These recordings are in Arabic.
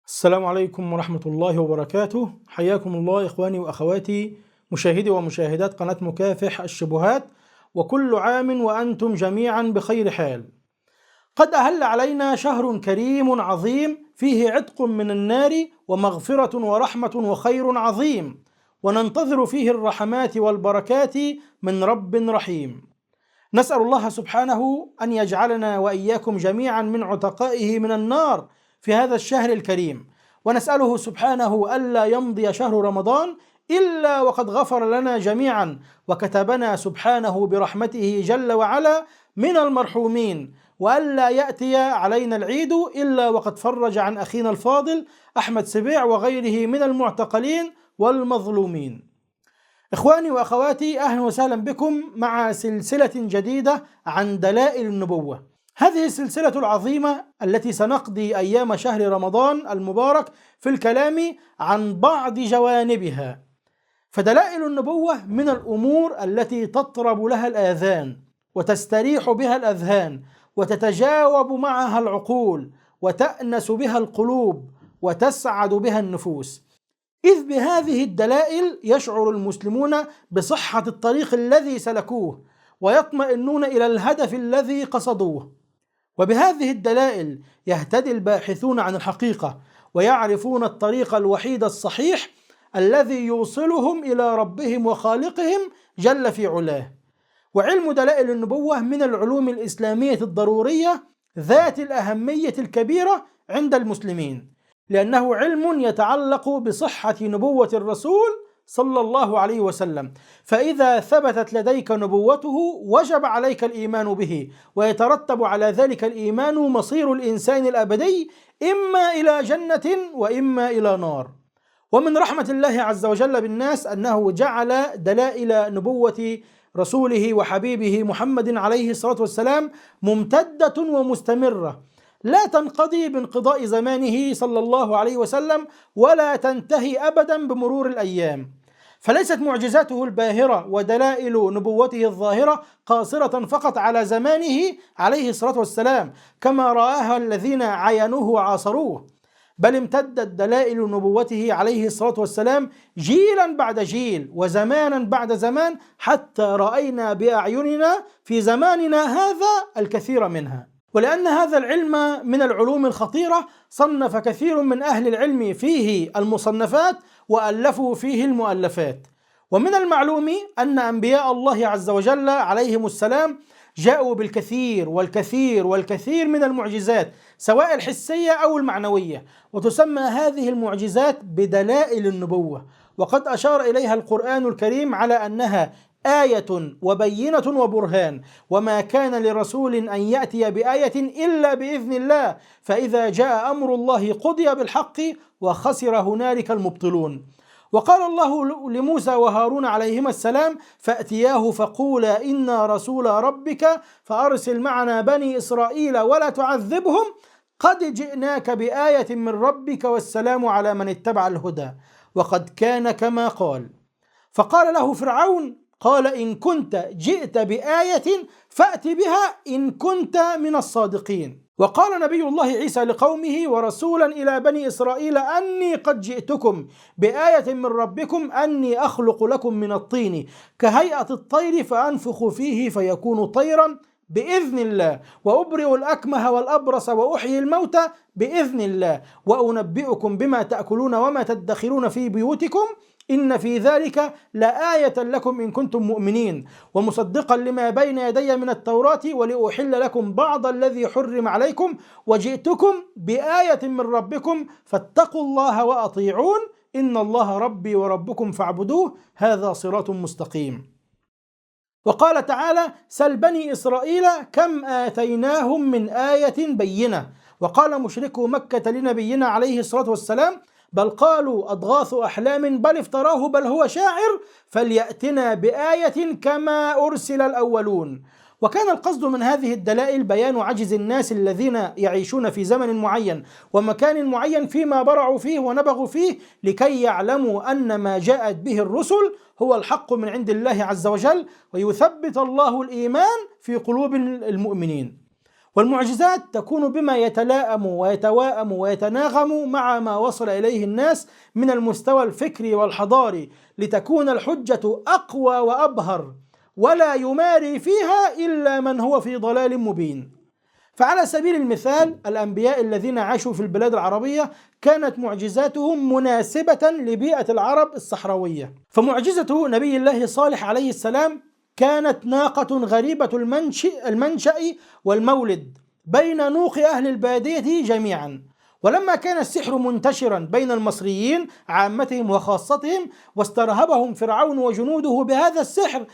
السلام عليكم ورحمة الله وبركاته. حياكم الله إخواني وأخواتي مشاهدي ومشاهدات قناة مكافح الشبهات، وكل عام وأنتم جميعا بخير حال. قد أهل علينا شهر كريم عظيم فيه عتق من النار ومغفرة ورحمة وخير عظيم، وننتظر فيه الرحمات والبركات من رب رحيم. نسأل الله سبحانه أن يجعلنا وإياكم جميعا من عتقائه من النار في هذا الشهر الكريم، ونسأله سبحانه ألا يمضي شهر رمضان إلا وقد غفر لنا جميعا وكتبنا سبحانه برحمته جل وعلا من المرحومين، وألا يأتي علينا العيد إلا وقد فرج عن أخينا الفاضل أحمد سبيع وغيره من المعتقلين والمظلومين. إخواني وأخواتي، أهلا وسهلا بكم مع سلسلة جديدة عن دلائل النبوة. هذه السلسلة العظيمة التي سنقضي أيام شهر رمضان المبارك في الكلام عن بعض جوانبها. فدلائل النبوة من الأمور التي تطرب لها الآذان وتستريح بها الأذهان وتتجاوب معها العقول وتأنس بها القلوب وتسعد بها النفوس، إذ بهذه الدلائل يشعر المسلمون بصحة الطريق الذي سلكوه ويطمئنون إلى الهدف الذي قصدوه. وبهذه الدلائل يهتدي الباحثون عن الحقيقة ويعرفون الطريق الوحيد الصحيح الذي يوصلهم إلى ربهم وخالقهم جل في علاه. وعلم دلائل النبوة من العلوم الإسلامية الضرورية ذات الأهمية الكبيرة عند المسلمين، لأنه علم يتعلق بصحة نبوة الرسول صلى الله عليه وسلم، فإذا ثبتت لديك نبوته وجب عليك الإيمان به، ويترتب على ذلك الإيمان مصير الإنسان الأبدي إما إلى جنة وإما إلى نار. ومن رحمة الله عز وجل بالناس أنه جعل دلائل نبوة رسوله وحبيبه محمد عليه الصلاة والسلام ممتدة ومستمرة، لا تنقضي بانقضاء زمانه صلى الله عليه وسلم ولا تنتهي أبدا بمرور الأيام. فليست معجزاته الباهرة ودلائل نبوته الظاهرة قاصرة فقط على زمانه عليه الصلاة والسلام كما رآها الذين عاينوه وعاصروه، بل امتدت دلائل نبوته عليه الصلاة والسلام جيلا بعد جيل وزمانا بعد زمان، حتى رأينا بأعيننا في زماننا هذا الكثير منها. ولأن هذا العلم من العلوم الخطيرة صنف كثير من أهل العلم فيه المصنفات وألفوا فيه المؤلفات. ومن المعلوم أن أنبياء الله عز وجل عليهم السلام جاءوا بالكثير والكثير والكثير من المعجزات سواء الحسية أو المعنوية، وتسمى هذه المعجزات بدلائل النبوة، وقد أشار إليها القرآن الكريم على أنها آية وبينة وبرهان، وما كان لرسول أن يأتي بآية إلا بإذن الله، فإذا جاء أمر الله قضي بالحق وخسر هنالك المبطلون. وقال الله لموسى وهارون عليهما السلام: فأتياه فقولا إنا رسول ربك فأرسل معنا بني إسرائيل ولا تعذبهم قد جئناك بآية من ربك والسلام على من اتبع الهدى وقد كان كما قال. فقال له فرعون: قال إن كنت جئت بآية فأت بها إن كنت من الصادقين. وقال نبي الله عيسى لقومه ورسولا إلى بني إسرائيل: أني قد جئتكم بآية من ربكم أني أخلق لكم من الطين كهيئة الطير فأنفخ فيه فيكون طيرا بإذن الله، وأبرئ الأكمه والأبرص وأحيي الموتى بإذن الله، وأنبئكم بما تأكلون وما تدخرون في بيوتكم إن في ذلك لآية لكم إن كنتم مؤمنين، ومصدقا لما بين يدي من التوراة ولأحل لكم بعض الذي حرم عليكم وجئتكم بآية من ربكم فاتقوا الله وأطيعون إن الله ربي وربكم فاعبدوه هذا صراط مستقيم. وقال تعالى: سل بني إسرائيل كم آتيناهم من آية بينة. وقال مشركو مكة لنبينا عليه الصلاة والسلام: بل قالوا أضغاث أحلام بل افتراه بل هو شاعر فليأتنا بآية كما أرسل الأولون. وكان القصد من هذه الدلائل بيان عجز الناس الذين يعيشون في زمن معين ومكان معين فيما برعوا فيه ونبغوا فيه، لكي يعلموا أن ما جاءت به الرسل هو الحق من عند الله عز وجل، ويثبت الله الإيمان في قلوب المؤمنين. والمعجزات تكون بما يتلائم ويتواءم ويتناغم مع ما وصل إليه الناس من المستوى الفكري والحضاري، لتكون الحجة أقوى وأبهر، ولا يماري فيها إلا من هو في ضلال مبين. فعلى سبيل المثال الأنبياء الذين عاشوا في البلاد العربية كانت معجزاتهم مناسبة لبيئة العرب الصحراوية. فمعجزة نبي الله صالح عليه السلام كانت ناقة غريبة المنشأ والمولد بين نوق أهل البادية جميعا. ولما كان السحر منتشرا بين المصريين عامتهم وخاصتهم واسترهبهم فرعون وجنوده بهذا السحر،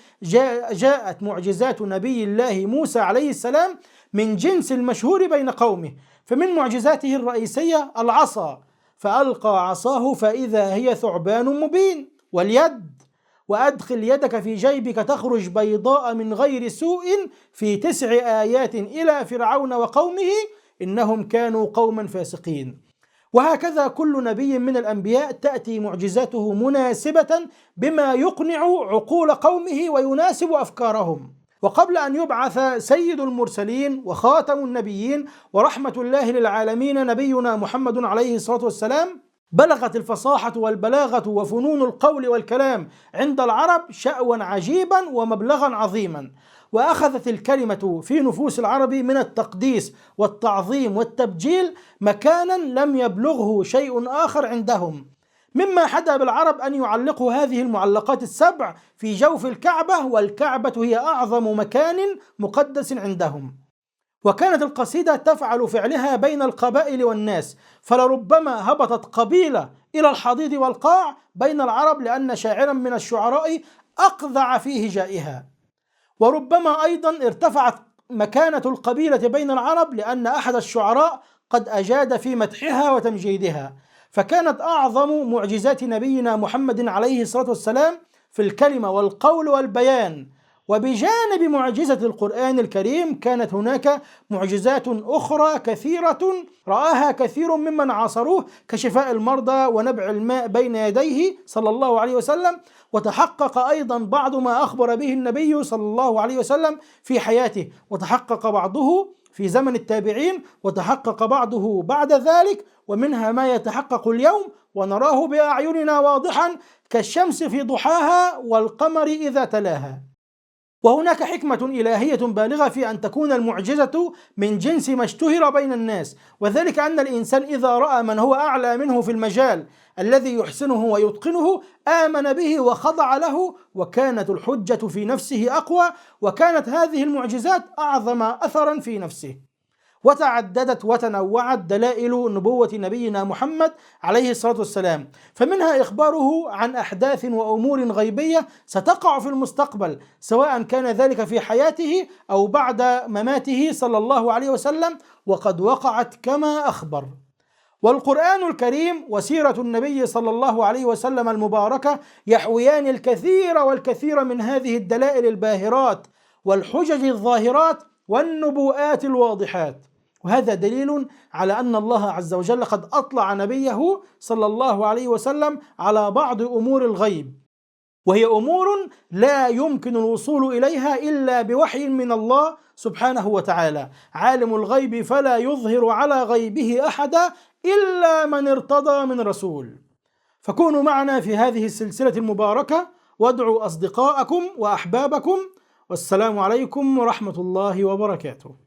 جاءت معجزات نبي الله موسى عليه السلام من جنس المشهور بين قومه. فمن معجزاته الرئيسية العصا، فألقى عصاه فإذا هي ثعبان مبين، واليد، وأدخل يدك في جيبك تخرج بيضاء من غير سوء في 9 آيات إلى فرعون وقومه إنهم كانوا قوما فاسقين. وهكذا كل نبي من الأنبياء تأتي معجزاته مناسبة بما يقنع عقول قومه ويناسب أفكارهم. وقبل أن يبعث سيد المرسلين وخاتم النبيين ورحمة الله للعالمين نبينا محمد عليه الصلاة والسلام، بلغت الفصاحة والبلاغة وفنون القول والكلام عند العرب شأوا عجيبا ومبلغا عظيما، وأخذت الكلمة في نفوس العرب من التقديس والتعظيم والتبجيل مكانا لم يبلغه شيء آخر عندهم، مما حدا بالعرب أن يعلقوا هذه المعلقات السبع في جوف الكعبة، والكعبة هي أعظم مكان مقدس عندهم. وكانت القصيدة تفعل فعلها بين القبائل والناس، فلربما هبطت قبيلة إلى الحضيض والقاع بين العرب لأن شاعرا من الشعراء أقذع في هجائها، وربما أيضا ارتفعت مكانة القبيلة بين العرب لأن أحد الشعراء قد أجاد في مدحها وتمجيدها. فكانت أعظم معجزات نبينا محمد عليه الصلاة والسلام في الكلمة والقول والبيان. وبجانب معجزة القرآن الكريم كانت هناك معجزات أخرى كثيرة رآها كثير ممن عاصروه، كشفاء المرضى ونبع الماء بين يديه صلى الله عليه وسلم، وتحقق أيضا بعض ما أخبر به النبي صلى الله عليه وسلم في حياته، وتحقق بعضه في زمن التابعين، وتحقق بعضه بعد ذلك، ومنها ما يتحقق اليوم ونراه بأعيننا واضحا كالشمس في ضحاها والقمر إذا تلاها. وهناك حكمة إلهية بالغة في أن تكون المعجزة من جنس ما اشتهر بين الناس، وذلك أن الإنسان إذا رأى من هو أعلى منه في المجال الذي يحسنه ويتقنه آمن به وخضع له، وكانت الحجة في نفسه أقوى، وكانت هذه المعجزات أعظم أثرا في نفسه. وتعددت وتنوعت دلائل نبوة نبينا محمد عليه الصلاة والسلام، فمنها إخباره عن أحداث وأمور غيبية ستقع في المستقبل، سواء كان ذلك في حياته أو بعد مماته صلى الله عليه وسلم، وقد وقعت كما أخبر. والقرآن الكريم وسيرة النبي صلى الله عليه وسلم المباركة يحويان الكثير والكثير من هذه الدلائل الباهرات والحجج الظاهرات والنبوءات الواضحات. وهذا دليل على أن الله عز وجل قد أطلع نبيه صلى الله عليه وسلم على بعض أمور الغيب، وهي أمور لا يمكن الوصول إليها إلا بوحي من الله سبحانه وتعالى. عالم الغيب فلا يظهر على غيبه أحدا إلا من ارتضى من رسول. فكونوا معنا في هذه السلسلة المباركة، وادعوا أصدقاءكم وأحبابكم، والسلام عليكم ورحمة الله وبركاته.